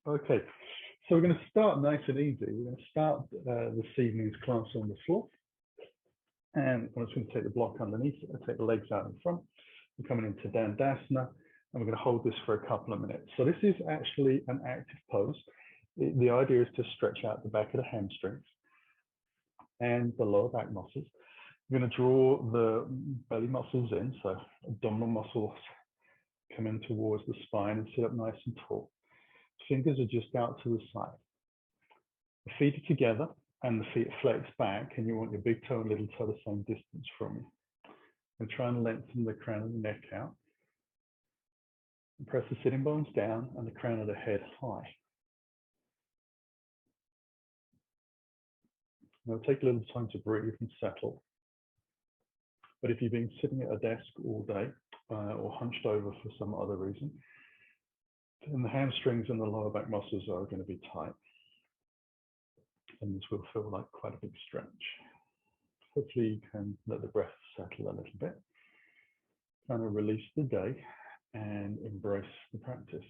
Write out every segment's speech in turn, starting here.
Okay, so we're going to start nice and easy. We're going to start this evening's class on the floor. And I'm just going to take the block underneath it. I'll take the legs out in front. We're coming into Dandasana, and we're going to hold this for a couple of minutes. So this is actually an active pose. The idea is to stretch out the back of the hamstrings and the lower back muscles. We're going to draw the belly muscles in, so abdominal muscles come in towards the spine and sit up nice and tall. Fingers are just out to the side. The feet are together and the feet flex back, and you want your big toe and little toe the same distance from you. And try and lengthen the crown of the neck out. And press the sitting bones down and the crown of the head high. Now take a little time to breathe and settle. But if you've been sitting at a desk all day or hunched over for some other reason, then the hamstrings and the lower back muscles are going to be tight. And this will feel like quite a big stretch. Hopefully you can let the breath settle a little bit. Kind of release the day and embrace the practice.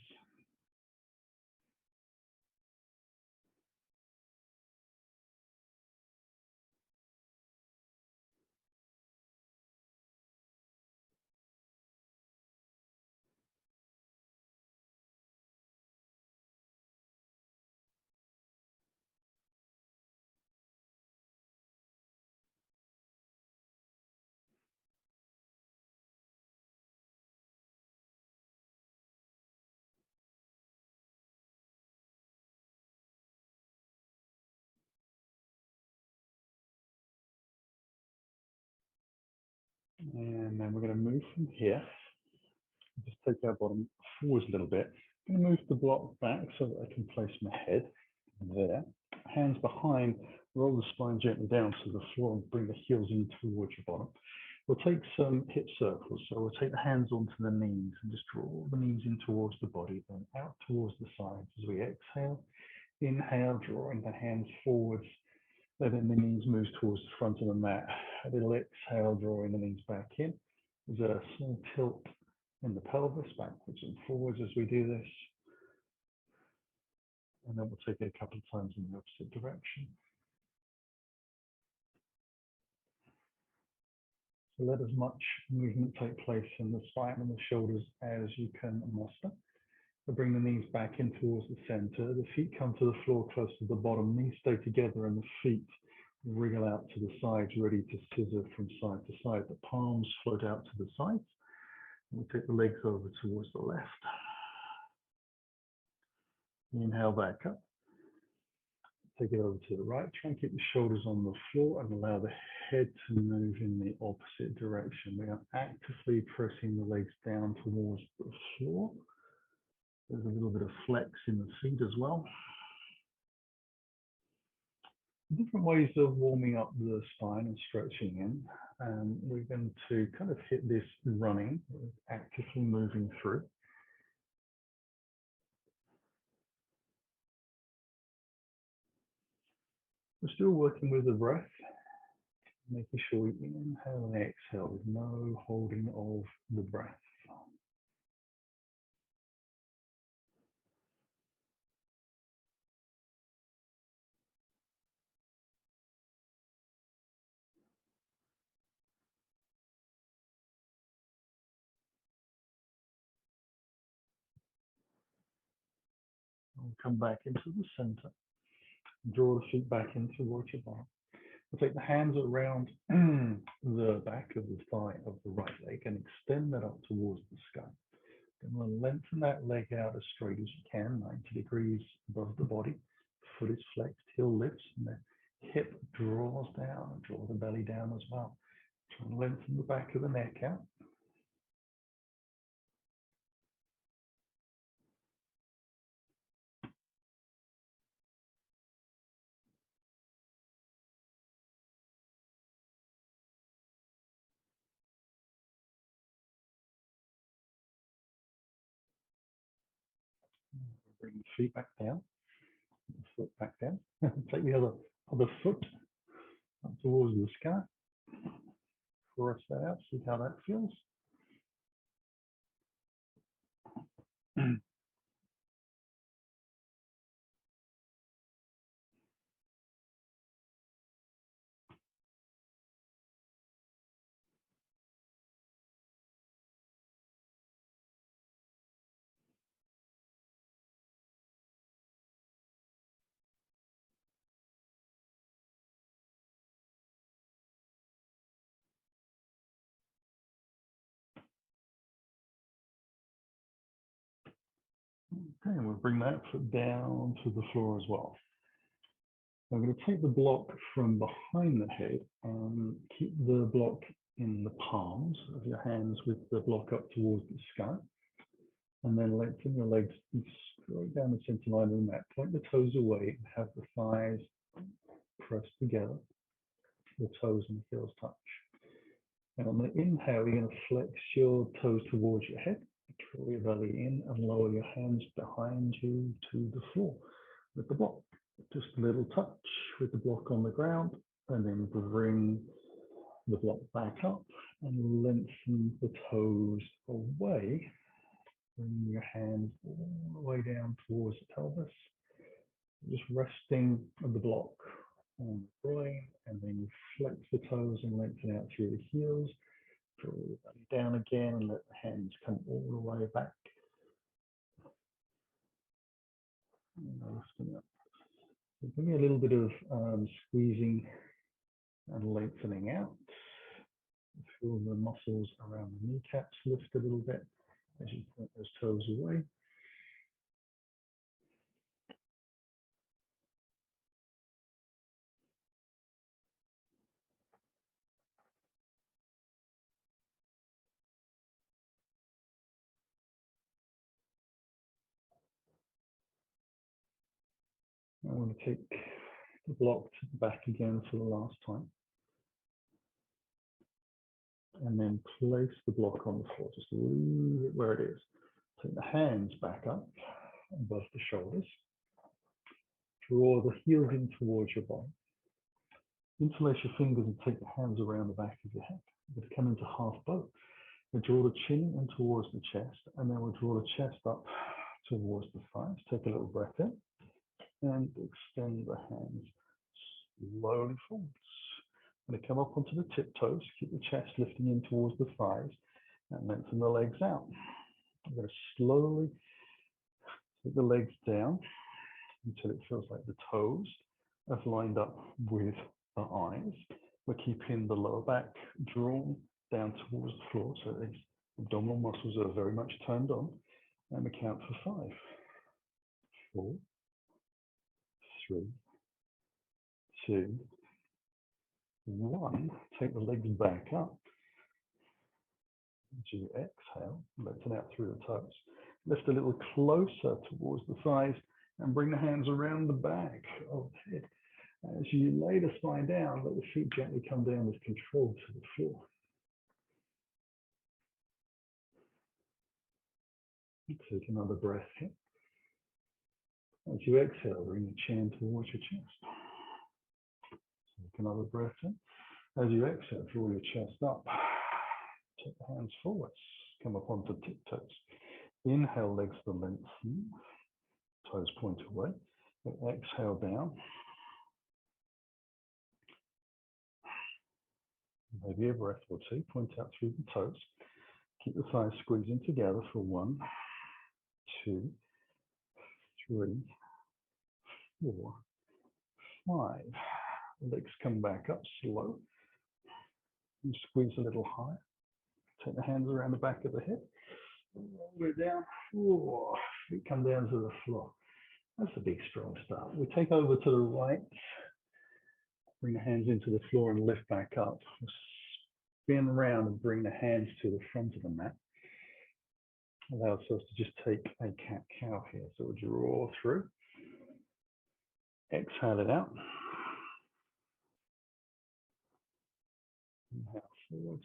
And then we're going to move from here. Just take our bottom forwards a little bit. I'm going to move the block back so that I can place my head there. Hands behind, roll the spine gently down to the floor and bring the heels in towards your bottom. We'll take some hip circles. So we'll take the hands onto the knees and just draw the knees in towards the body, then out towards the sides as we exhale. Inhale, drawing the hands forwards. Letting the knees move towards the front of the mat. A little exhale, drawing the knees back in. There's a small tilt in the pelvis, backwards and forwards as we do this. And then we'll take it a couple of times in the opposite direction. So let as much movement take place in the spine and the shoulders as you can muster. So bring the knees back in towards the center. The feet come to the floor close to the bottom. Knees stay together and the feet wriggle out to the sides, ready to scissor from side to side. The palms float out to the sides. We'll take the legs over towards the left. Inhale back up. Take it over to the right. Try and keep the shoulders on the floor and allow the head to move in the opposite direction. We are actively pressing the legs down towards the floor. There's a little bit of flex in the feet as well. Different ways of warming up the spine and stretching in. We're going to kind of hit this running, actively moving through. We're still working with the breath, making sure we inhale and exhale with no holding of the breath. We'll come back into the center. Draw the feet back in towards your bottom. We'll take the hands around the back of the thigh of the right leg and extend that up towards the sky. Then we'll lengthen that leg out as straight as you can, 90 degrees above the body. Foot is flexed, heel lifts, and the hip draws down, and draw the belly down as well. Try and lengthen the back of the neck out. Bring the feet back down, the foot back down. Take the other foot up towards the sky. Cross that out, see how that feels. Okay, and we'll bring that foot down to the floor as well. I'm going to take the block from behind the head and keep the block in the palms of your hands with the block up towards the sky. And then lengthen your legs straight down the center line of the mat. Point the toes away and have the thighs pressed together. The toes and the heels touch. And on the inhale, you're going to flex your toes towards your head. Draw your belly in and lower your hands behind you to the floor with the block. Just a little touch with the block on the ground, and then bring the block back up and lengthen the toes away. Bring your hands all the way down towards the pelvis. Just resting on the block on the groin, and then you flex the toes and lengthen out through the heels. Draw the belly down again and let the hands come all the way back. And lifting up. So give me a little bit of squeezing and lengthening out. Feel the muscles around the kneecaps lift a little bit as you point those toes away. I want to take the block to the back again for the last time. And then place the block on the floor. Just leave it where it is. Take the hands back up above the shoulders. Draw the heels in towards your body. Interlace your fingers and take the hands around the back of your head. We're going to come into half bow. We'll draw the chin in towards the chest, and then we'll draw the chest up towards the thighs. Take a little breath in and extend the hands slowly forwards. I'm going to come up onto the tiptoes, keep the chest lifting in towards the thighs, and lengthen the legs out. I'm going to slowly take the legs down until it feels like the toes have lined up with the eyes. We're keeping the lower back drawn down towards the floor, so these abdominal muscles are very much turned on. And we count for 5, 4, 3, 2, 1. Take the legs back up. As you exhale, lengthen out through the toes. Lift a little closer towards the thighs and bring the hands around the back of the head. As you lay the spine down, let the feet gently come down with control to the floor. Take another breath here. As you exhale, bring the chin towards your chest. Take another breath in. As you exhale, draw your chest up. Take the hands forwards. Come up onto tiptoes. Inhale, legs to lengthen. Toes point away. And exhale down. Maybe a breath or two. Point out through the toes. Keep the thighs squeezing together for 1, 2, 3, 4, 5. Legs come back up slow. You squeeze a little higher. Take the hands around the back of the head. All the way down. 4. Feet come down to the floor. That's a big, strong start. We take over to the right. Bring the hands into the floor and lift back up. Spin around and bring the hands to the front of the mat. Allow ourselves to just take a cat-cow here. So we'll draw through. Exhale it out. Inhale forwards.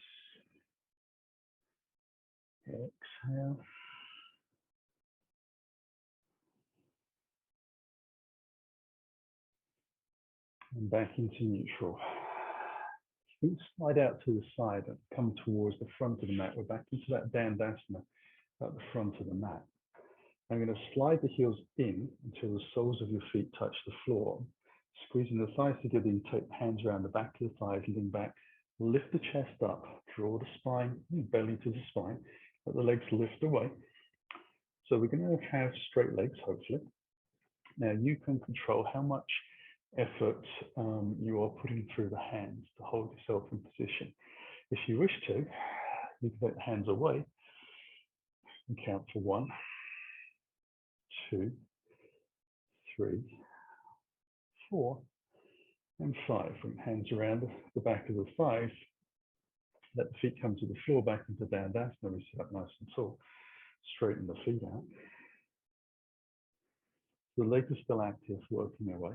Exhale. And back into neutral. Feet slide out to the side and come towards the front of the mat. We're back into that Dandasana at the front of the mat. I'm going to slide the heels in until the soles of your feet touch the floor. Squeezing the thighs together, you take hands around the back of the thighs, lean back, lift the chest up, draw the spine, belly to the spine, let the legs lift away. So we're going to have straight legs, hopefully. Now you can control how much effort you are putting through the hands to hold yourself in position. If you wish to, you can take the hands away and count for 1, 2, 3, 4, and 5. Bring hands around the back of the thighs. Let the feet come to the floor, back into down dog. Now we sit up nice and tall. Straighten the feet out. The legs are still active, working away.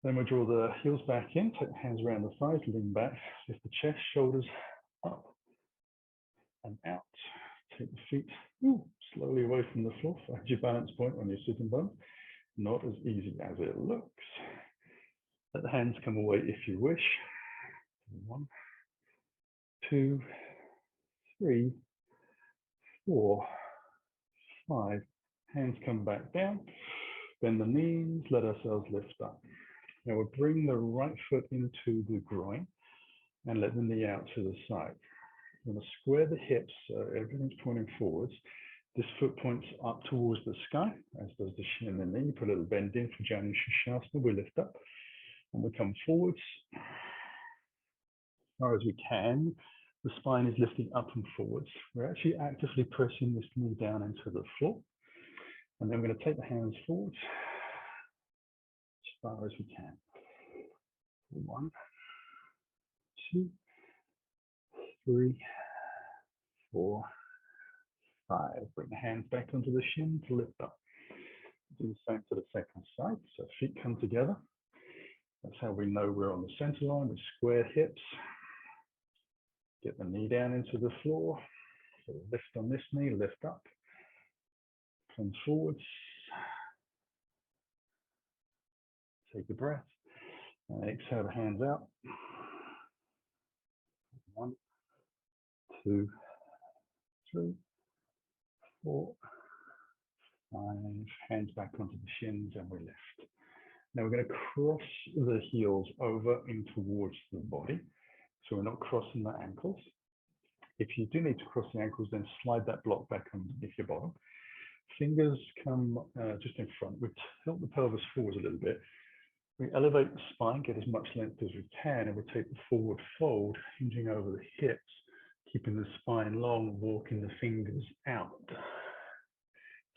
Then we draw the heels back in, take the hands around the thighs, lean back, lift the chest, shoulders up and out. Take the feet slowly away from the floor. Find your balance point on your sitting bone. Not as easy as it looks. Let the hands come away if you wish. 1, 2, 3, 4, 5. Hands come back down. Bend the knees, let ourselves lift up. Now we'll bring the right foot into the groin and let the knee out to the side. We're going to square the hips so everything's pointing forwards. This foot points up towards the sky, as does the shin and the knee. Put a little bend in for Janu Shasana. We lift up and we come forwards as far as we can. The spine is lifting up and forwards. We're actually actively pressing this knee down into the floor. And then we're going to take the hands forwards as far as we can. 1, 2, 3, 4, 5. Bring the hands back onto the shin to lift up. Do the same to the second side. So feet come together. That's how we know we're on the center line. We square hips. Get the knee down into the floor. So lift on this knee, lift up. Come forwards. Take a breath. And exhale the hands out. 1, 2, 3, 4, 5. Hands back onto the shins and we lift. Now we're going to cross the heels over in towards the body. So we're not crossing the ankles. If you do need to cross the ankles, then slide that block back underneath your bottom. Fingers come just in front. We tilt the pelvis forwards a little bit. We elevate the spine, get as much length as we can, and we take the forward fold, hinging over the hips, keeping the spine long, walking the fingers out.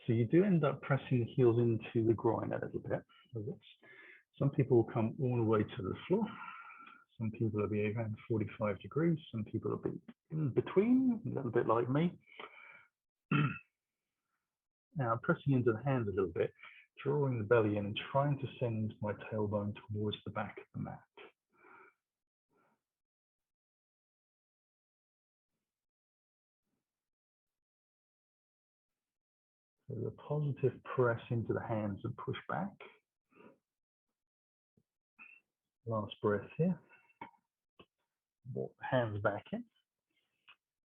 So you do end up pressing the heels into the groin a little bit. Some people will come all the way to the floor. Some people will be around 45 degrees. Some people will be in between, a little bit like me. Now, pressing into the hands a little bit, drawing the belly in and trying to send my tailbone towards the back of the mat. So the positive press into the hands and push back. Last breath here. Walk the hands back in.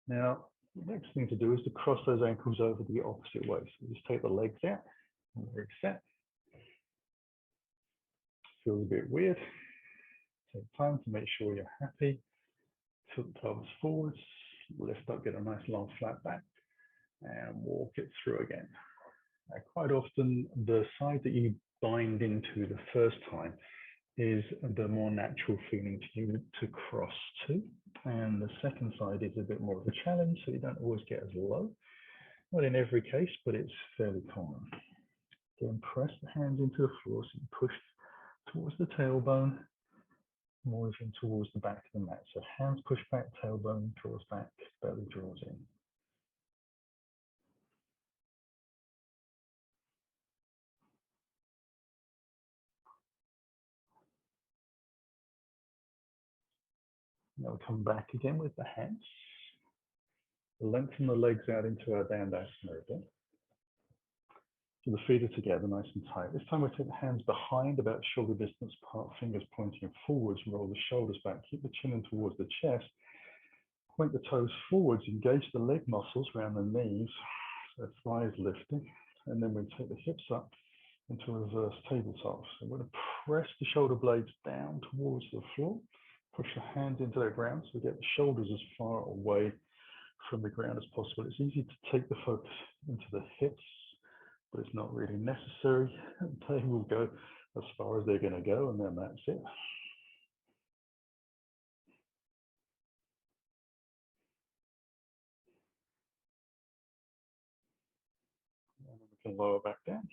Now, the next thing to do is to cross those ankles over the opposite way. So just take the legs out and reset. Feels a bit weird. Take time to make sure you're happy. Tilt the pelvis forwards, lift up, get a nice long flat back, and walk it through again. Now, quite often, the side that you bind into the first time is the more natural feeling to you to cross to. And the second side is a bit more of a challenge, so you don't always get as low. Not in every case, but it's fairly common. Again, press the hands into the floor, so you push towards the tailbone, moving towards the back of the mat. So hands push back, tailbone draws back, belly draws in. Now we come back again with the hands. Lengthen the legs out into our Dandasana again. So the feet are together, nice and tight. This time we take the hands behind, about shoulder distance apart, fingers pointing forwards, roll the shoulders back, keep the chin in towards the chest, point the toes forwards, engage the leg muscles around the knees, so thighs lifting, and then we take the hips up into a reverse tabletop. So we're going to press the shoulder blades down towards the floor, push the hands into the ground so we get the shoulders as far away from the ground as possible. It's easy to take the focus into the hips, but it's not really necessary. They will go as far as they're going to go, and then that's it. And then we can lower back down.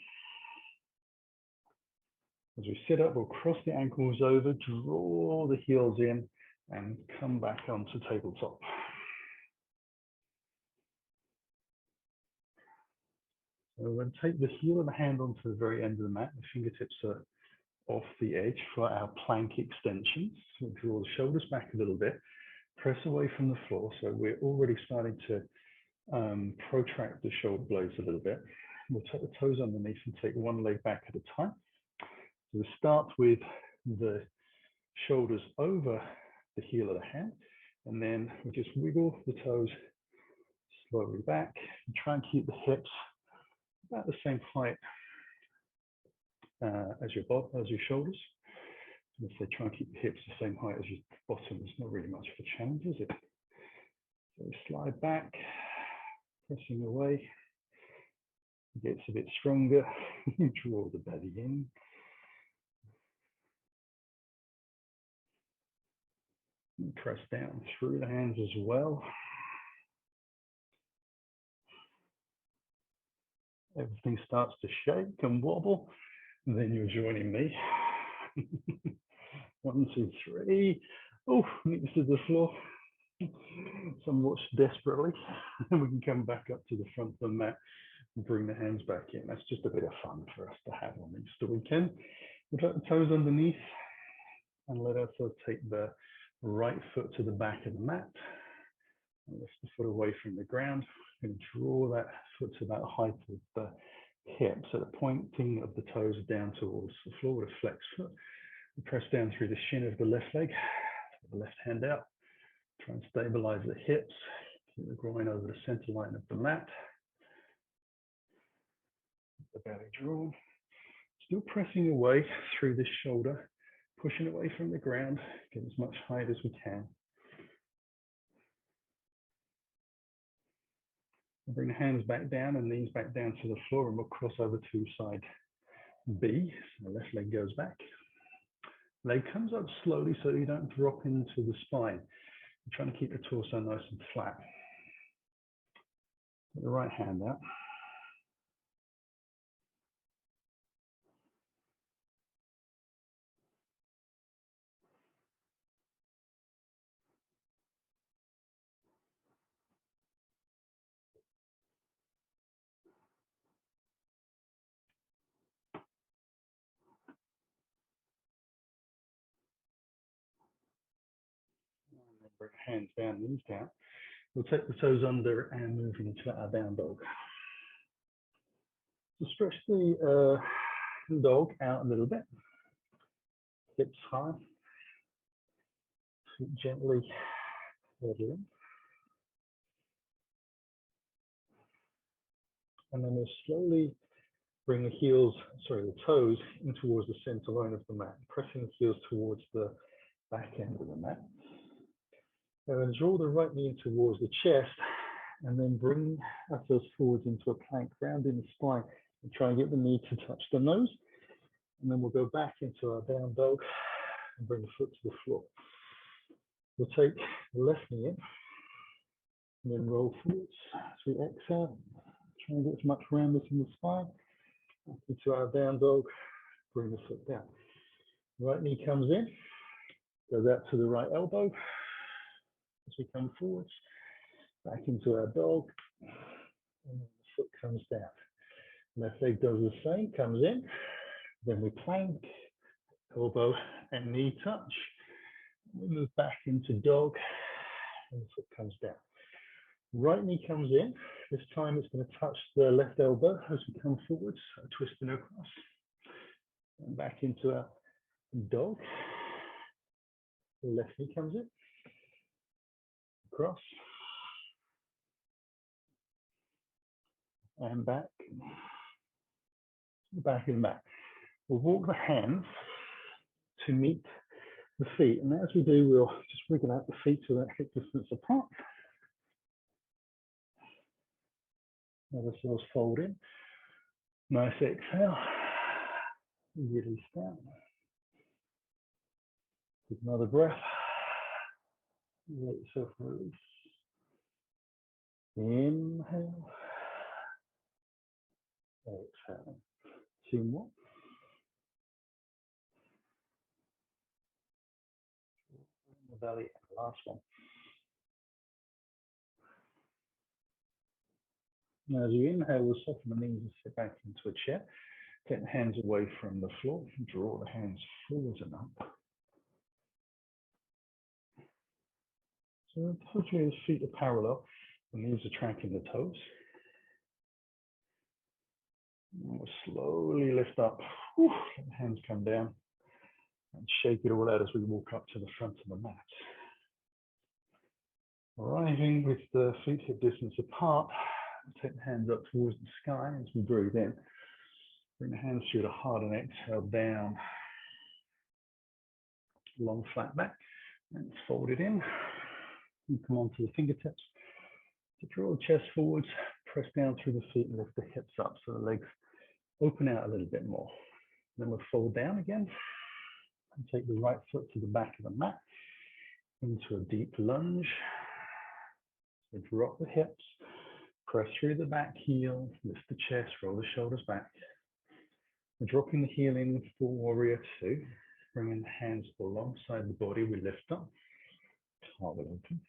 As we sit up, we'll cross the ankles over, draw the heels in, and come back onto tabletop. So we're going to take the heel of the hand onto the very end of the mat. The fingertips are off the edge for our plank extensions. So we'll draw the shoulders back a little bit, press away from the floor. So we're already starting to protract the shoulder blades a little bit. We'll take the toes underneath and take one leg back at a time. So we start with the shoulders over the heel of the hand, and then we just wiggle the toes slowly back and try and keep the hips about the same height as your shoulders. And if they try and keep the hips the same height as your bottom, it's not really much of a challenge, is it? So we slide back, pressing away. It gets a bit stronger. Draw the belly in. And press down through the hands as well. Everything starts to shake and wobble, and then you're joining me. 1, 2, 3. Oh, knees to the floor. Somewhat desperately. And we can come back up to the front of the mat and bring the hands back in. That's just a bit of fun for us to have on Easter weekend. We'll take the toes underneath and let ourselves take the right foot to the back of the mat. And lift the foot away from the ground. And draw that foot to about the height of the hip. So the pointing of the toes down towards the floor with a flex foot. We press down through the shin of the left leg. Take the left hand out. Try and stabilize the hips. Keep the groin over the center line of the mat. The belly drawn. Still pressing away through this shoulder. Pushing away from the ground. Get as much height as we can. Bring the hands back down and knees back down to the floor, and we'll cross over to side B. So the left leg goes back. Leg comes up slowly so you don't drop into the spine. You're trying to keep the torso nice and flat. Put the right hand out. Bring hands down, knees down. We'll take the toes under and move into our down dog. So stretch the dog out a little bit. Hips high. Feet gently pedaling. And then we'll slowly bring the toes in towards the center line of the mat, pressing the heels towards the back end of the mat. And then draw the right knee towards the chest, and then bring ourselves forwards into a plank, rounding the spine, and try and get the knee to touch the nose. And then we'll go back into our down dog and bring the foot to the floor. We'll take the left knee in, and then roll forwards as we exhale. Try and get as much roundness in the spine. Back into our down dog, bring the foot down. Right knee comes in, goes out to the right elbow. As we come forwards, back into our dog, and then the foot comes down. Left leg does the same, comes in, then we plank, elbow and knee touch. We move back into dog, and the foot comes down. Right knee comes in. This time it's going to touch the left elbow as we come forwards, twisting across. And back into our dog. The left knee comes in. Across. And back. The back of the mat. We'll walk the hands to meet the feet. And as we do, we'll just wriggle out the feet to that hip distance apart. Let ourselves fold in. Nice exhale. Release down. Take another breath. Let yourself release. Inhale. Exhale. 2 more. The belly, last one. Now, as you inhale, we'll soften the knees and sit back into a chair. Take the hands away from the floor. Draw the hands forwards and up. So hopefully the feet are parallel. The knees are tracking the toes. And we'll slowly lift up. Let the hands come down. And shake it all out as we walk up to the front of the mat. Arriving with the feet hip distance apart. Take the hands up towards the sky as we breathe in. Bring the hands through the heart and exhale down. Long flat back. And fold it in. And come onto the fingertips. To draw the chest forwards. Press down through the feet and lift the hips up so the legs open out a little bit more. Then we'll fold down again. And take the right foot to the back of the mat. Into a deep lunge. So drop the hips. Press through the back heel, lift the chest, roll the shoulders back. We're dropping the heel in for warrior 2. Bringing the hands alongside the body, we lift up. Heart will open.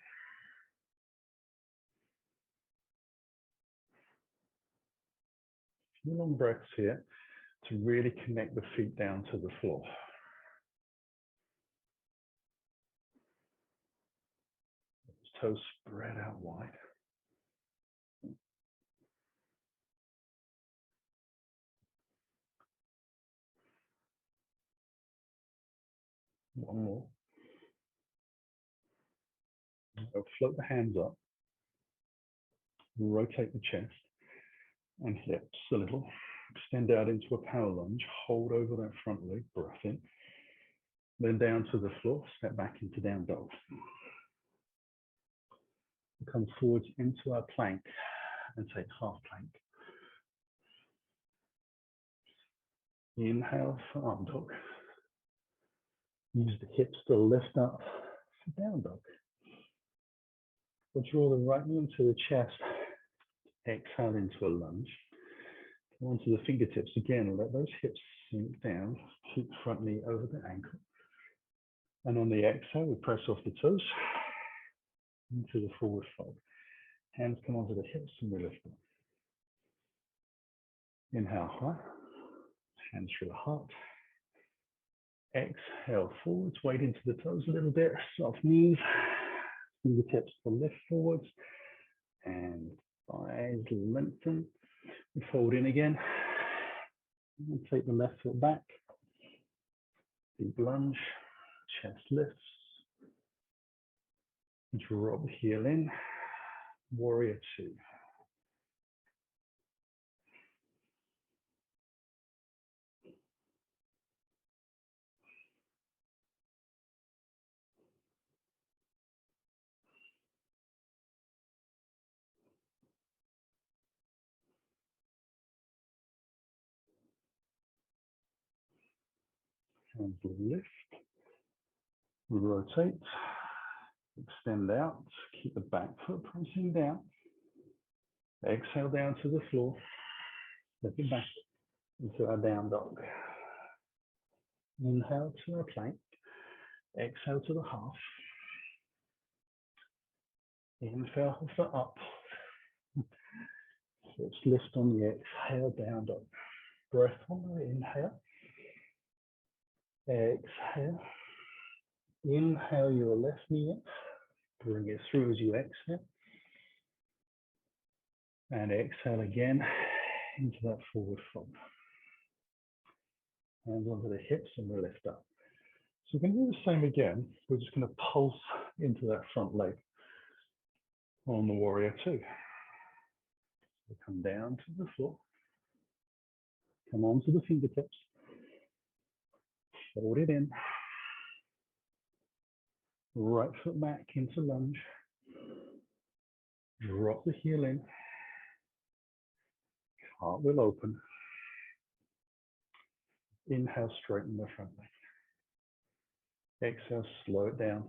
A few long breaths here to really connect the feet down to the floor. Toes spread out wide. One more. So float the hands up. Rotate the chest and hips a little. Extend out into a power lunge. Hold over that front leg. Breath in. Then down to the floor. Step back into down dog. Come forwards into our plank and take half plank. Inhale for arm dog. Use the hips to lift up for down dog. We'll draw the right knee into the chest. Exhale into a lunge. Come onto the fingertips again. Let those hips sink down. Keep the front knee over the ankle. And on the exhale, we press off the toes into the forward fold. Hands come onto the hips and we lift them. Inhale high. Hands through the heart. Exhale forwards. Weight into the toes a little bit. Soft knees. Fingertips to lift forwards. And thighs lengthen. We fold in again. And take the left foot back. Deep lunge. Chest lifts. Drop the heel in. Warrior 2. Hands lift. Rotate. Extend out. Keep the back foot pressing down. Exhale down to the floor. Step it back into our down dog. Inhale to our plank. Exhale to the half. Inhale for up. Let's lift on the exhale, down dog. Breath on the inhale. Exhale. Inhale your left knee up. Bring it through as you exhale. And exhale again into that forward fold. Hands onto the hips and we lift up. So we're going to do the same again. We're just going to pulse into that front leg on the warrior 2. So come down to the floor. Come onto the fingertips. Fold it in. Right foot back into lunge. Drop the heel in. Heart will open. Inhale, straighten the front leg. Exhale, slow it down.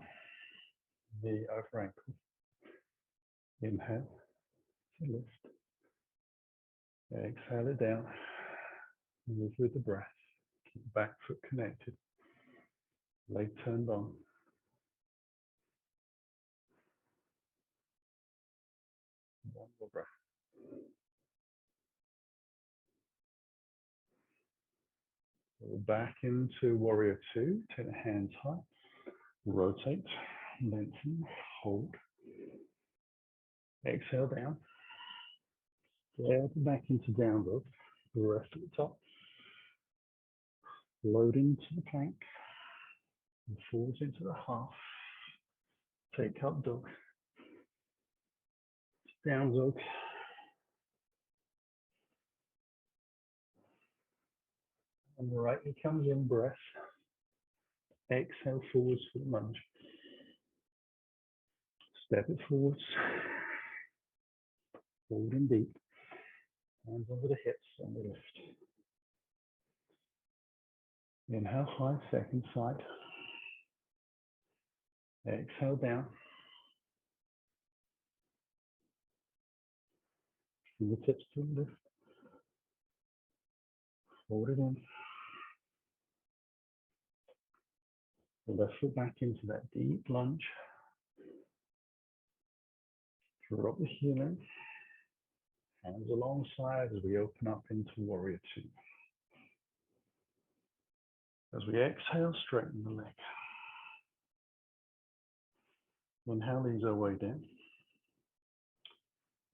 Knee over ankle. Inhale to lift. Exhale it down. Move with the breath. Keep the back foot connected. Leg turned on. One more breath. Go back into warrior two. Take the hands high. Rotate. Lengthen. Hold. Exhale down. Step back into down dog. Breath at the top. Loading to the plank. And forwards into the half. Take up dog. Down dog. And rightly comes in, breath. Exhale forwards for the lunge. Step it forwards. Holding deep. Hands over the hips and the lift. Inhale high, second side. Exhale down. Fingertips to the lift. Hold it in. The left foot back into that deep lunge. Drop the heel in. Hands alongside as we open up into warrior two. As we exhale, straighten the leg. Inhale, ease our way down.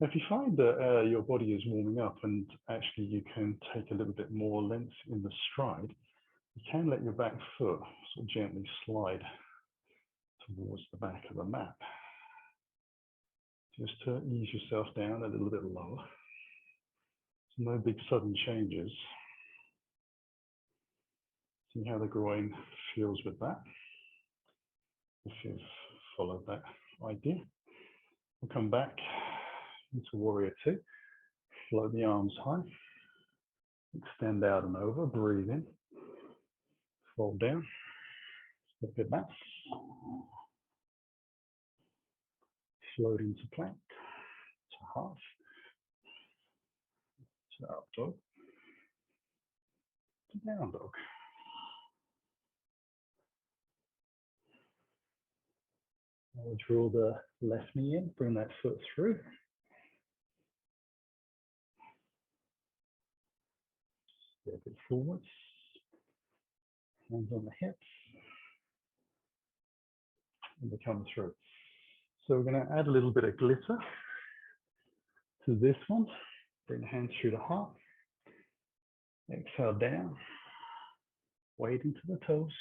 If you find that your body is warming up and actually you can take a little bit more length in the stride, you can let your back foot sort of gently slide towards the back of the mat. Just to ease yourself down a little bit lower. So no big sudden changes. See how the groin feels with that. If you've followed that idea. We'll come back into warrior two. Float the arms high. Extend out and over. Breathe in. Fold down. Step it back. Float into plank. To half. To up dog. To down dog. I'll draw the left knee in, bring that foot through. Step it forwards. Hands on the hips. And we come through. So we're going to add a little bit of glitter to this one. Bring the hands through the heart. Exhale down. Weight into the toes.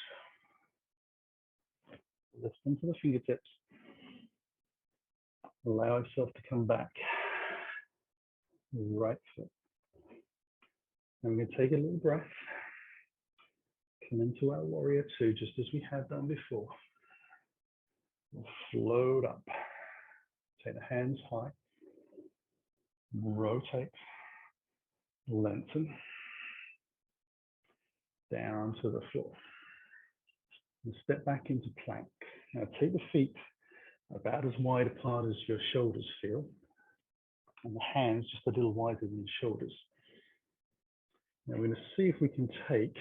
Lift into the fingertips. Allow yourself to come back. Right foot. And we're going to take a little breath. Come into our warrior two, just as we have done before. We'll float up. Take the hands high. Rotate. Lengthen. Down to the floor. And step back into plank. Now take the feet about as wide apart as your shoulders feel. And the hands just a little wider than your shoulders. Now we're going to see if we can take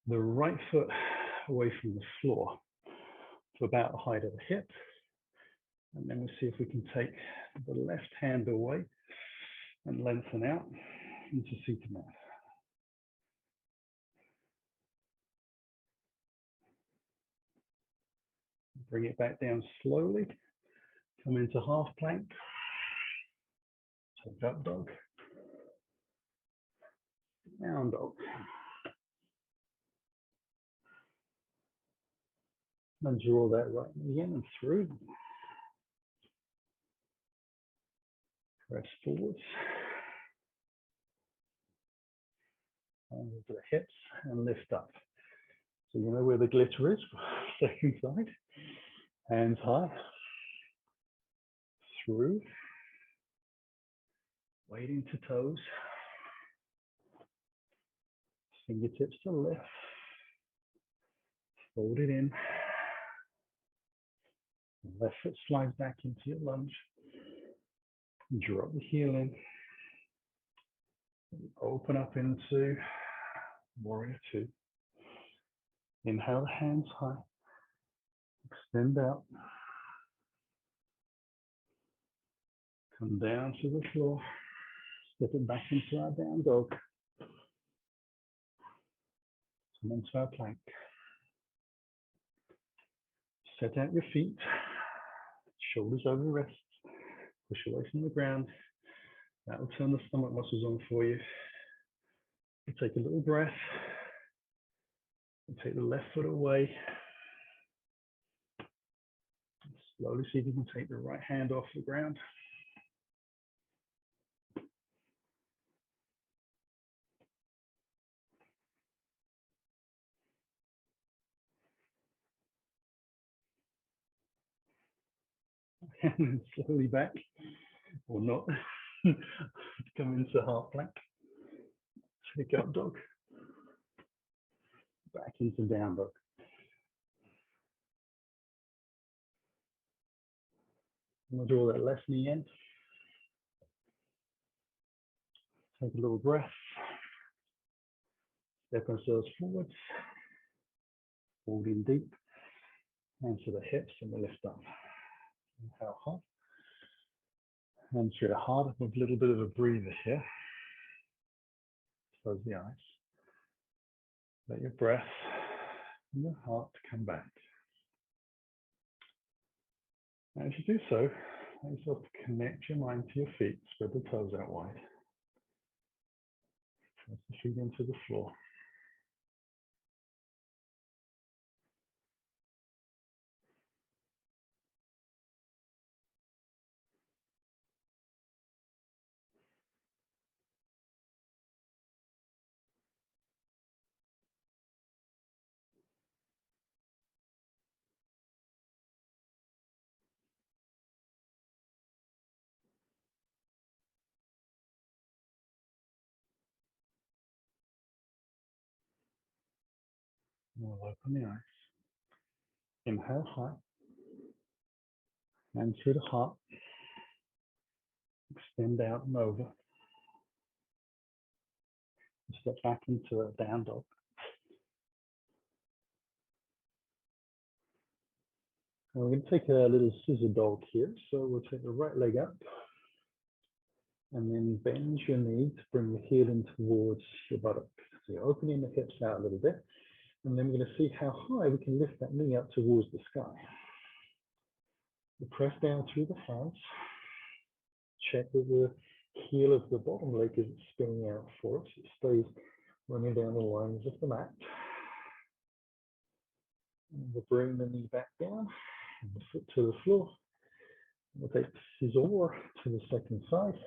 the right foot away from the floor to about the height of the hip. And then we'll see if we can take the left hand away and lengthen out into seated mat. Bring it back down slowly. Come into half plank. Take up dog. Down dog. And draw that right again and through. Press forwards. Over to the hips and lift up. So you know where the glitter is. Second side. Hands high. Through. Weight into toes. Fingertips to lift. Fold it in. Left foot slides back into your lunge. Drop the heel in. Open up into warrior two. Inhale the hands high. Extend out. Come down to the floor. Step it back into our down dog. Come into our plank. Set out your feet. Shoulders over the wrists. Push away from the ground. That will turn the stomach muscles on for you. You take a little breath. You take the left foot away. Slowly see if you can take the right hand off the ground. And then slowly back, or not. Come into half plank. Take up dog. Back into down dog. I'm going to draw that left knee in. Take a little breath. Step ourselves forwards. Hold in deep. Hands to the hips and we lift up. Inhale high. Hands through the heart with a little bit of a breather here. Close the eyes. Let your breath and your heart come back. And as you do so, let yourself connect your mind to your feet. Spread the toes out wide. Press the feet into the floor. We'll open the eyes. Inhale high. Hands through the heart. Extend out and over. Step back into a down dog. And we're going to take a little scissor dog here. So we'll take the right leg up and then bend your knee to bring the heel in towards your buttock. So you're opening the hips out a little bit. And then we're going to see how high we can lift that knee up towards the sky. You press down through the hands. Check that the heel of the bottom leg is spinning out for us. It stays running down the lines of the mat. And we'll bring the knee back down and the foot to the floor. We'll take the scissor to the second side.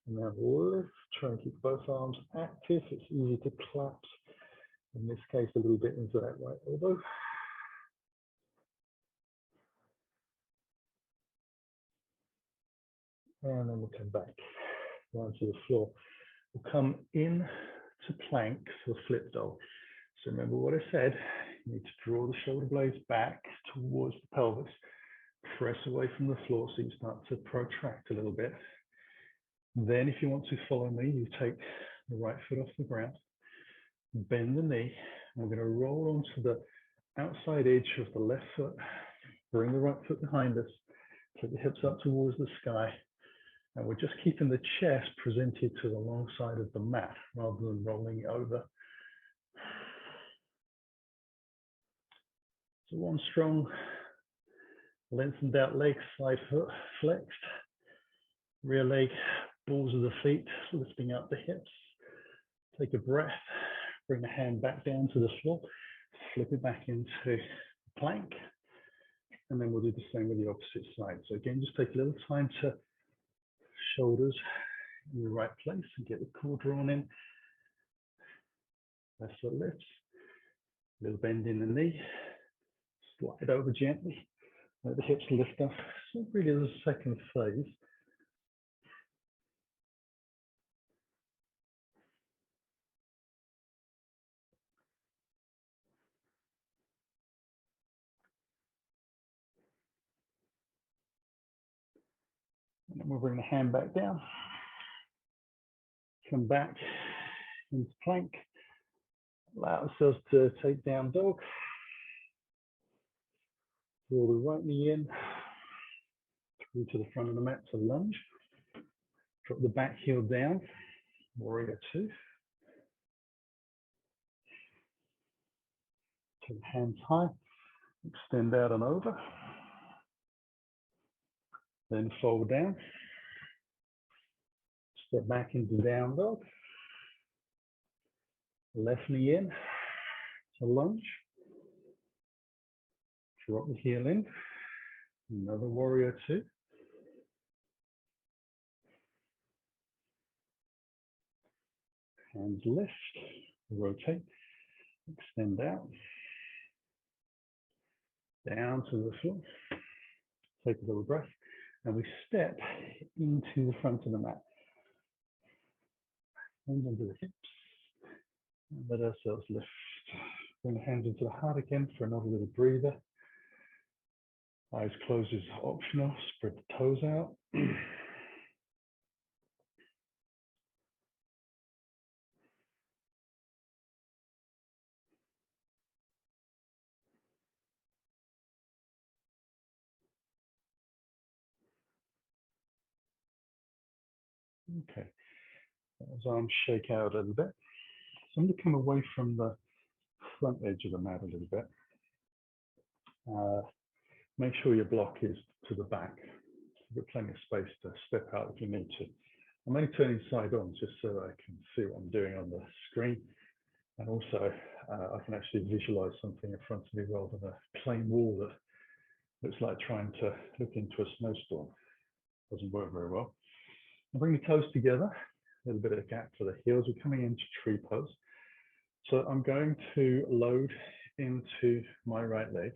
And now lift, try and keep both arms active. It's easy to collapse, in this case, a little bit into that right elbow. And then we'll come back down to the floor. We'll come in to plank for flip dog. So remember what I said, you need to draw the shoulder blades back towards the pelvis, press away from the floor so you start to protract a little bit. Then if you want to follow me, you take the right foot off the ground, bend the knee, and we're going to roll onto the outside edge of the left foot, bring the right foot behind us, take the hips up towards the sky, and we're just keeping the chest presented to the long side of the mat rather than rolling it over. So one strong, lengthened out leg, side foot flexed, rear leg, balls of the feet, lifting up the hips. Take a breath, bring the hand back down to the floor, flip it back into plank, and then we'll do the same with the opposite side. So again, just take a little time to shoulders in the right place and get the core drawn in. Left foot lifts, little bend in the knee, slide over gently, let the hips lift up. So really the second phase. we'll bring the hand back down, come back into plank, allow ourselves to take down dog, draw the right knee in, through to the front of the mat to lunge, drop the back heel down, warrior two, take the hands high, extend out and over, then fold down, step back into down dog, left knee in to lunge, drop the heel in, another warrior two, hands lift, rotate, extend out, down to the floor, take a little breath, and we step into the front of the mat. Hands under the hips, and let ourselves lift. Bring the hands into the heart again for another little breather. Eyes closed is optional, spread the toes out. Okay, as arms shake out a little bit. So I'm going to come away from the front edge of the mat a little bit. Make sure your block is to the back. You've got plenty of space to step out if you need to. I'm only turning side on just so I can see what I'm doing on the screen. And also, I can actually visualize something in front of me rather than a plain wall that looks like trying to look into a snowstorm. Doesn't work very well. I'll bring the toes together, a little bit of a gap for the heels. We're coming into tree pose. So I'm going to load into my right leg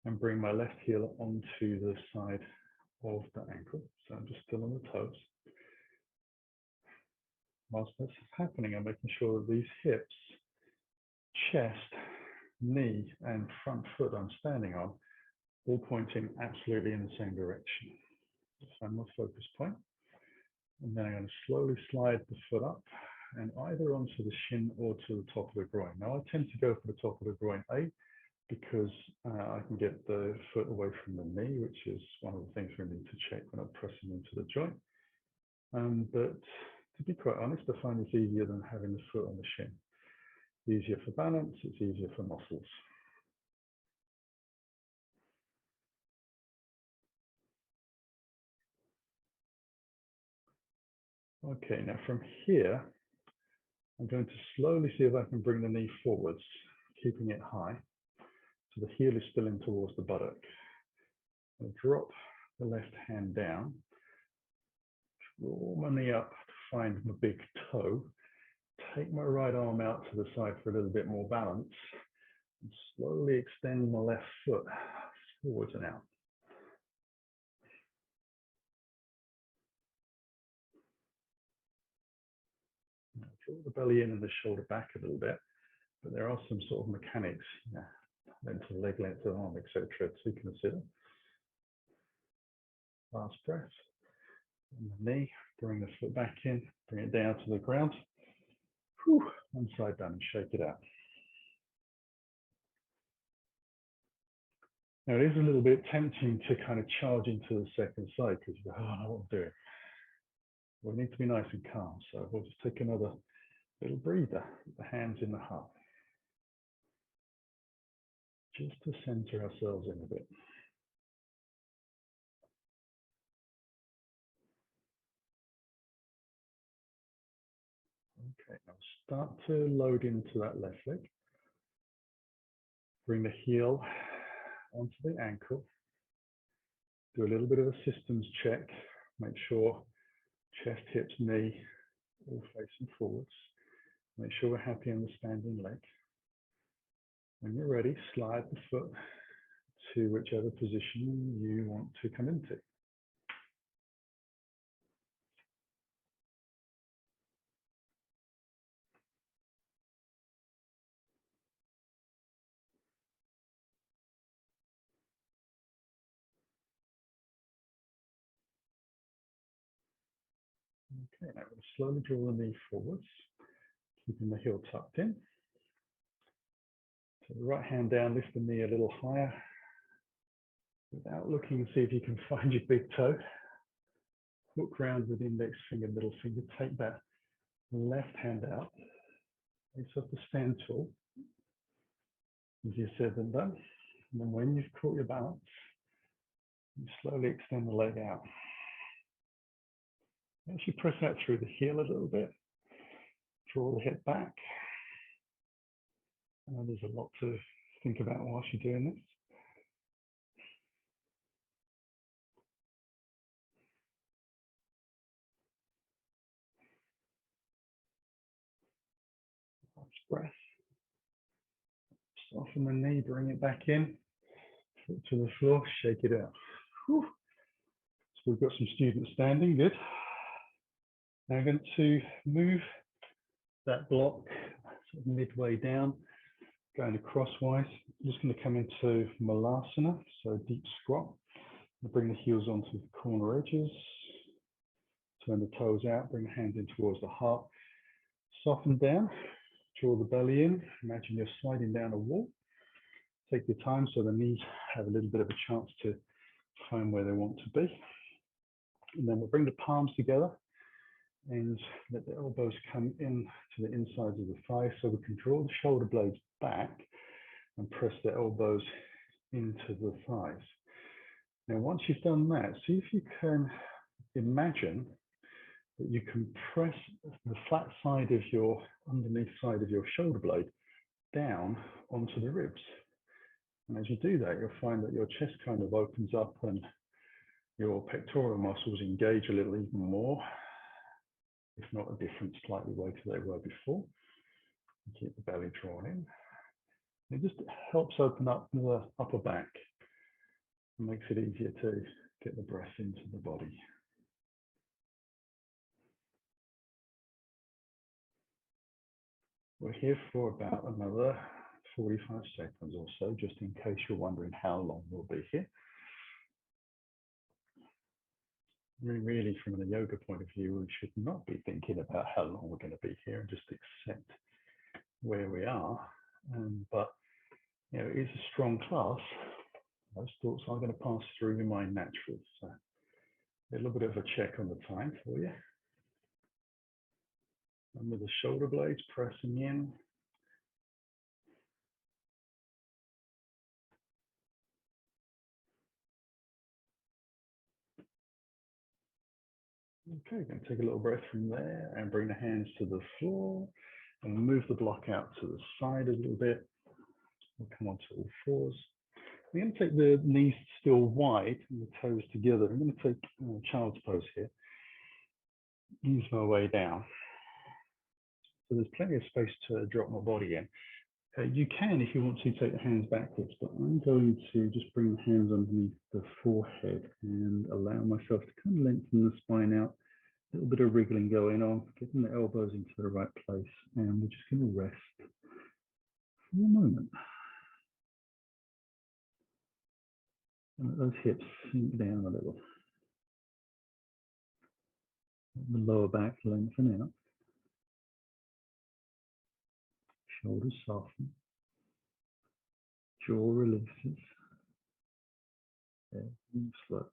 and bring my left heel onto the side of the ankle. So I'm just still on the toes. Whilst this is happening, I'm making sure that these hips, chest, knee, and front foot I'm standing on, all pointing absolutely in the same direction. So I'm my focus point. And then I'm going to slowly slide the foot up and either onto the shin or to the top of the groin. Now I tend to go for the top of the groin, because I can get the foot away from the knee, which is one of the things we need to check when I'm pressing into the joint. But to be quite honest, I find it's easier than having the foot on the shin. Easier for balance, it's easier for muscles. Okay, now from here, I'm going to slowly see if I can bring the knee forwards, keeping it high. So the heel is still in towards the buttock. I'll drop the left hand down, draw my knee up to find my big toe, take my right arm out to the side for a little bit more balance, and slowly extend my left foot forwards and out. Now, draw the belly in and the shoulder back a little bit, but there are some sort of mechanics, length of leg, length of arm, etc. to consider. Last breath. On the knee, bring the foot back in, bring it down to the ground. Whew, one side done, and shake it out. Now it is a little bit tempting to kind of charge into the second side because you go, oh, I know what I'm doing. We need to be nice and calm, so we'll just take another little breather with the hands in the heart. Just to center ourselves in a bit. Okay, now start to load into that left leg. Bring the heel onto the ankle. Do a little bit of a systems check. Make sure chest, hips, knee all facing forwards. Make sure we're happy on the standing leg. When you're ready, slide the foot to whichever position you want to come into. Okay, now we're going to slowly draw the knee forwards, keeping the heel tucked in. So the right hand down, lift the knee a little higher. Without looking, see if you can find your big toe. Hook round with index finger, middle finger. Take that left hand out. Face up to stand tall. Easier said than done. And then when you've caught your balance, you slowly extend the leg out. Actually press that through the heel a little bit. Draw the hip back. There's a lot to think about whilst you're doing this. Nice breath. Soften the knee, bring it back in. Foot to the floor, shake it out. Whew. So we've got some students standing, good. Now I'm going to move that block sort of midway down, going crosswise. I'm just going to come into Malasana, so deep squat. I'll bring the heels onto the corner edges, turn the toes out, bring the hands in towards the heart. Soften down, draw the belly in. Imagine you're sliding down a wall. Take your time so the knees have a little bit of a chance to find where they want to be. And then we'll bring the palms together and let the elbows come in to the insides of the thighs, so we can draw the shoulder blades back and press the elbows into the thighs. Now, once you've done that, see if you can imagine that you can press the flat side of your underneath side of your shoulder blade down onto the ribs. And as you do that, you'll find that your chest kind of opens up and your pectoral muscles engage a little even more, if not a different slightly way to they were before. Keep the belly drawn in. It just helps open up the upper back and makes it easier to get the breath into the body. We're here for about another 45 seconds or so, just in case you're wondering how long we'll be here. Really, from a yoga point of view, we should not be thinking about how long we're going to be here and just accept where we are. But you know, it is a strong class. Those thoughts are going to pass through your mind naturally. So a little bit of a check on the time for you. And with the shoulder blades pressing in. Okay, going to take a little breath from there and bring the hands to the floor and move the block out to the side a little bit. We'll come onto all fours. I'm going to take the knees still wide and the toes together. I'm going to take child's pose here. Ease my way down. So there's plenty of space to drop my body in. You can, if you want to, take the hands backwards, but I'm going to just bring the hands underneath the forehead and allow myself to kind of lengthen the spine out. A little bit of wriggling going on, getting the elbows into the right place, and we're just going to rest for a moment. And let those hips sink down a little. The lower back lengthen out. Shoulders soften. Jaw releases. Everything slopes.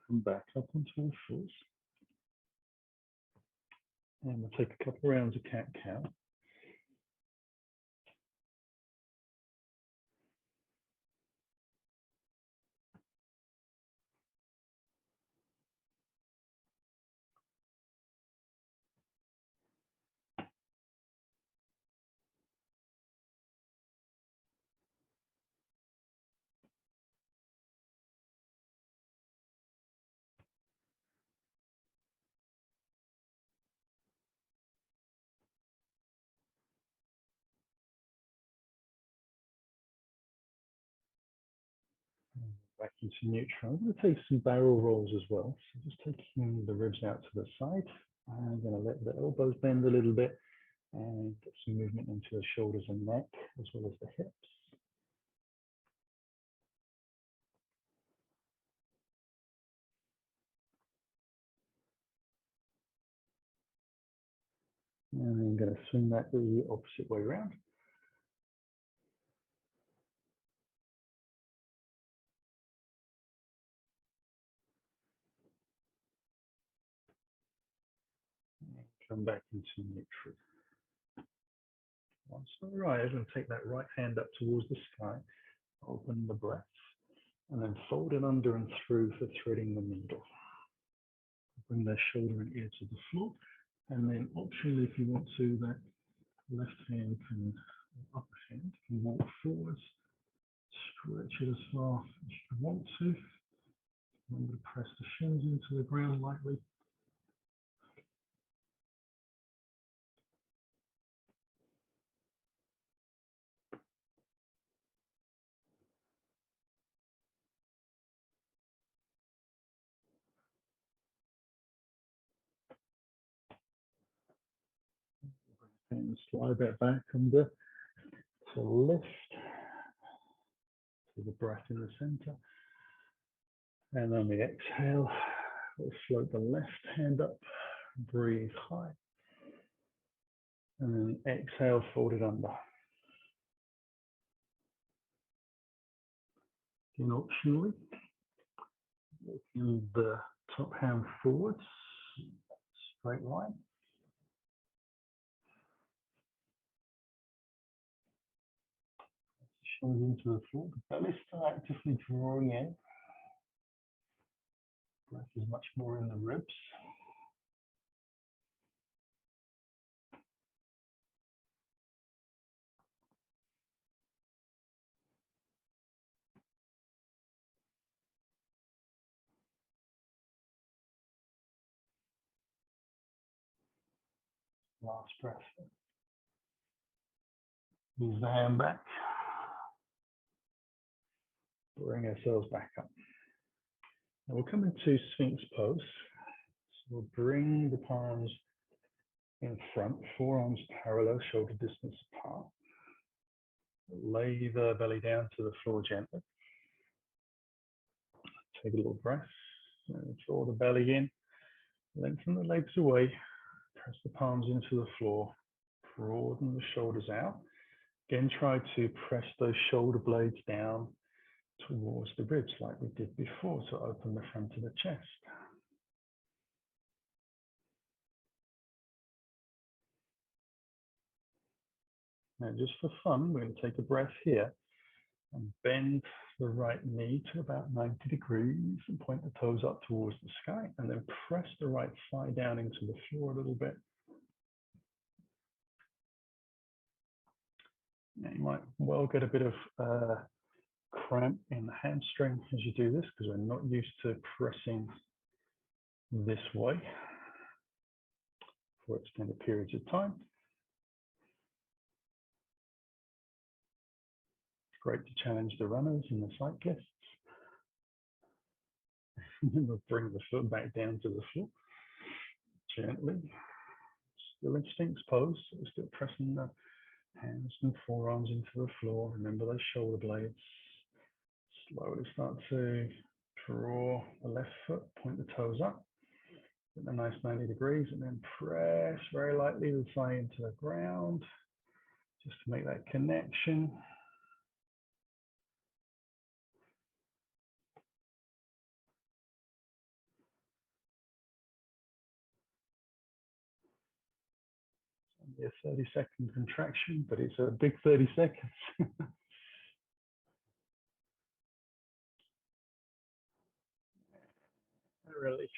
Come back up onto our fours. And we'll take a couple of rounds of cat-cow. Back into neutral. I'm going to take some barrel rolls as well. So just taking the ribs out to the side. I'm going to let the elbows bend a little bit and get some movement into the shoulders and neck as well as the hips. And I'm going to swing that the opposite way around. And come back into neutral. Once all right, I'm going to take that right hand up towards the sky, open the breath, and then fold it under and through for threading the needle. Bring that shoulder and ear to the floor, and then optionally, if you want to, that left hand can, upper hand can walk forwards, stretch it as far as you want to. Remember to press the shins into the ground lightly. And slide that back under to lift to the breath in the center. And on the exhale, we'll float the left hand up, breathe high. And then exhale, fold it under. Then optionally, walking the top hand forwards, straight line. Shins into the floor. The belly still actively drawing in. Breath is much more in the ribs. Last breath. Move the hand back. Bring ourselves back up. Now we'll come into Sphinx pose. So we'll bring the palms in front, forearms parallel, shoulder distance apart. Lay the belly down to the floor gently. Take a little breath. And draw the belly in. Lengthen the legs away. Press the palms into the floor. Broaden the shoulders out. Again, try to press those shoulder blades down towards the ribs like we did before to open the front of the chest. Now, just for fun, we're going to take a breath here and bend the right knee to about 90 degrees and point the toes up towards the sky, and then press the right thigh down into the floor a little bit. Now, you might well get a bit of cramp in the hamstring as you do this because we're not used to pressing this way for extended periods of time. It's great to challenge the runners and the cyclists. We'll bring the foot back down to the floor gently. Still in Sphinx pose, so we're still pressing the hands and forearms into the floor. Remember those shoulder blades. Slowly start to draw the left foot, point the toes up, get a nice 90 degrees, and then press very lightly the thigh into the ground, just to make that connection. It's only a 30-second contraction, but it's a big 30 seconds. Release.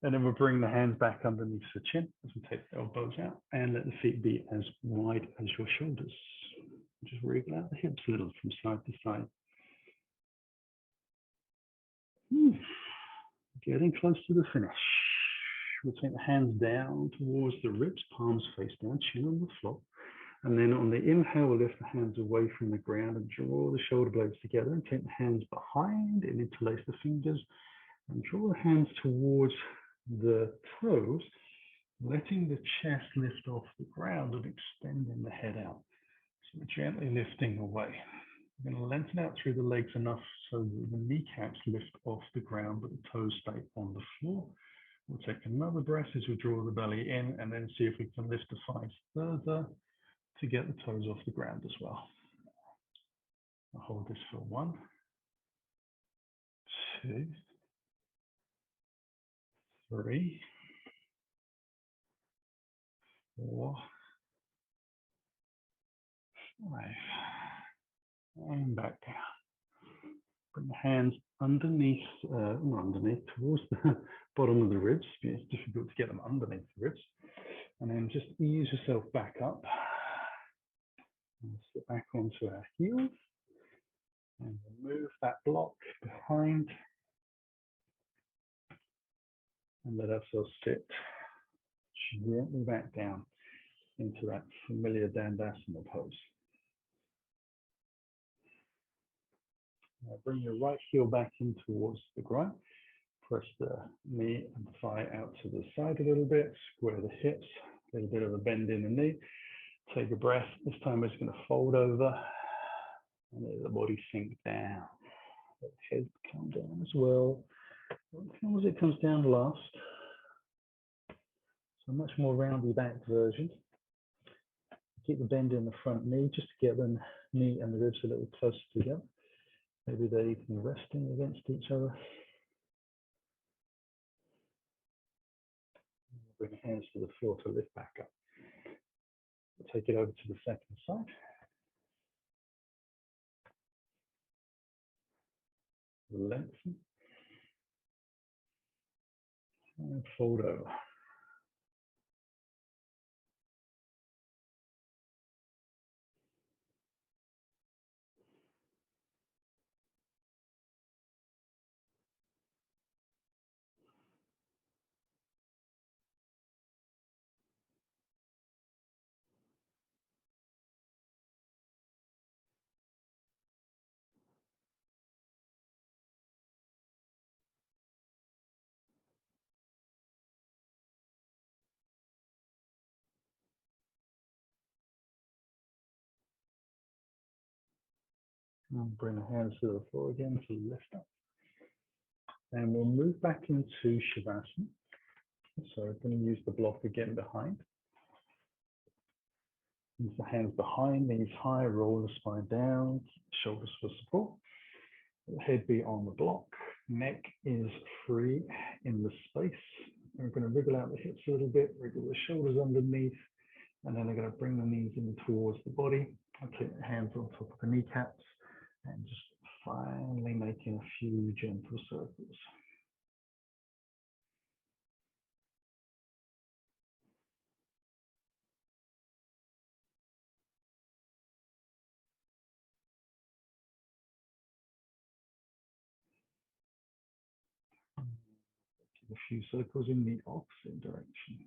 And then we'll bring the hands back underneath the chin as we take the elbows out and let the feet be as wide as your shoulders. Just wriggle out the hips a little from side to side. Getting close to the finish. We'll take the hands down towards the ribs, palms face down, chin on the floor. And then on the inhale, we'll lift the hands away from the ground and draw the shoulder blades together and take the hands behind and interlace the fingers and draw the hands towards the toes, letting the chest lift off the ground and extending the head out. So we're gently lifting away. We're going to lengthen out through the legs enough so that the kneecaps lift off the ground, but the toes stay on the floor. We'll take another breath as we draw the belly in and then see if we can lift the thighs further to get the toes off the ground as well. I'll hold this for 1, 2, 3, 4, 5, and back down. Bring the hands underneath, not underneath, towards the bottom of the ribs. It's difficult to get them underneath the ribs. And then just ease yourself back up. And sit back onto our heels. And we'll move that block behind. And let ourselves sit gently back down into that familiar Dandasana pose. Now bring your right heel back in towards the ground. Press the knee and thigh out to the side a little bit. Square the hips. A little bit of a bend in the knee. Take a breath. This time we're just going to fold over and let the body sink down. Let the head come down as well. As long as it comes down last. So a much more roundly back version. Keep the bend in the front knee just to get the knee and the ribs a little closer together. Maybe they're even resting against each other. Bring the hands to the floor to lift back up. We'll take it over to the second side. Lengthen. And fold over. And bring the hands to the floor again to lift up. And we'll move back into Shavasana. So we're going to use the block again behind. Use the hands behind, knees high, roll the spine down, shoulders for support. The head be on the block, neck is free in the space. We're going to wriggle out the hips a little bit, wriggle the shoulders underneath, and then we're going to bring the knees in towards the body. I'll take the hands on top of the kneecaps and just finally making a few gentle circles. A few circles in the opposite direction.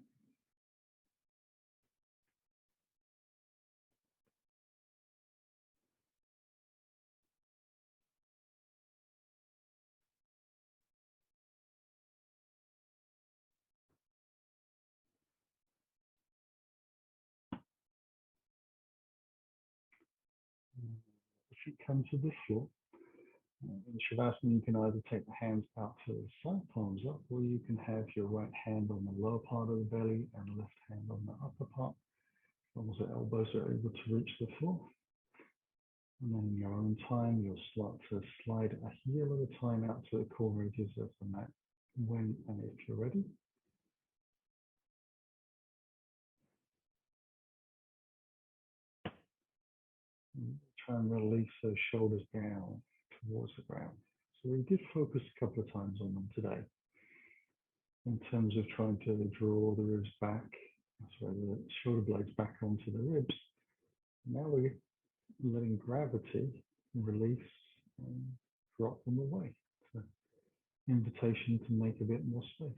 If you come to the floor, in Shavasana, you can either take the hands out to the side, palms up, or you can have your right hand on the lower part of the belly and the left hand on the upper part, as long as the elbows are able to reach the floor. And then in your own time, you'll start to slide a heel at a time out to the core edges of the mat when and if you're ready. And try and release those shoulders down towards the ground. So we did focus a couple of times on them today in terms of trying to draw the ribs back, sorry, the shoulder blades back onto the ribs. Now we're letting gravity release and drop them away. So invitation to make a bit more space.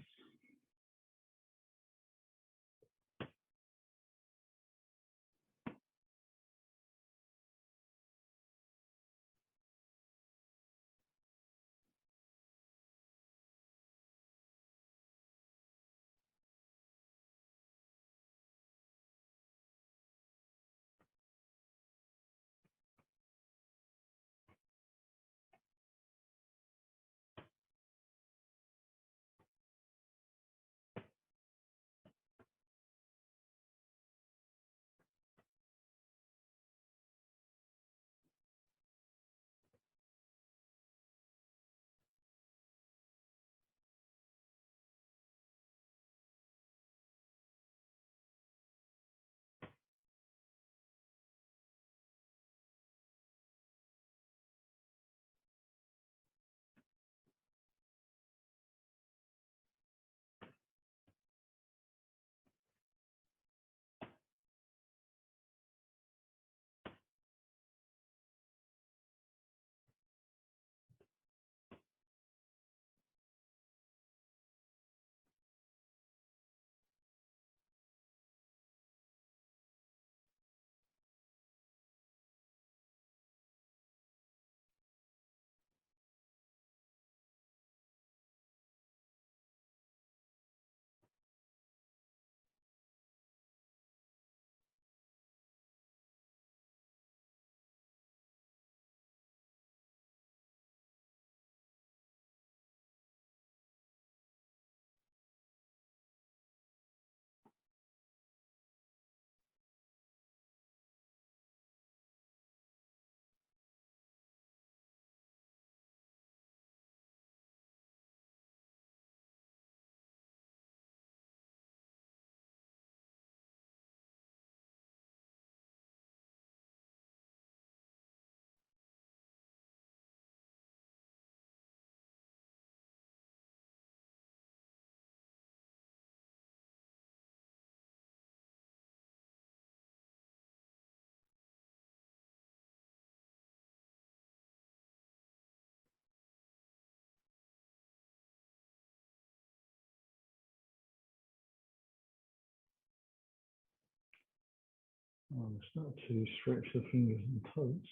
I'll start to stretch the fingers and toes.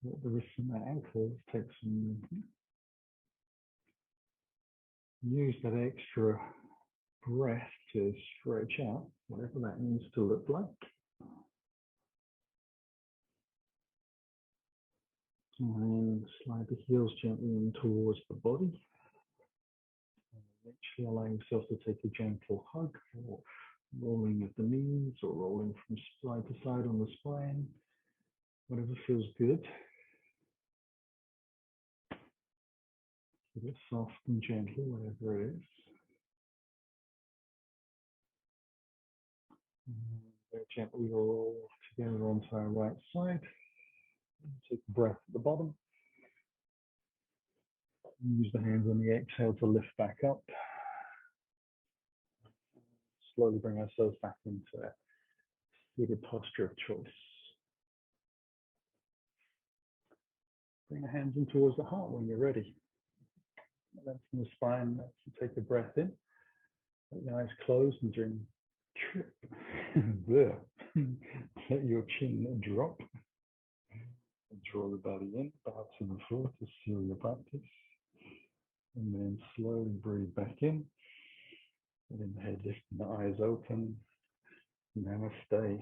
Let the wrists and the ankles take some, use that extra breath to stretch out, whatever that needs to look like. And slide the heels gently in towards the body. Actually allowing yourself to take a gentle hug, or rolling at the knees, or rolling from side to side on the spine, whatever feels good. Keep it soft and gentle, whatever it is. And very gently roll together onto our right side. Take a breath at the bottom. Use the hands on the exhale to lift back up. Slowly bring ourselves back into a seated posture of choice. Bring the hands in towards the heart when you're ready. Lengthen the spine, take a breath in. Let your eyes close and during trip. There. Let your chin drop. And draw the belly in, bow to the floor to seal your practice. And then slowly breathe back in. Letting the head lift and the eyes open. Namaste.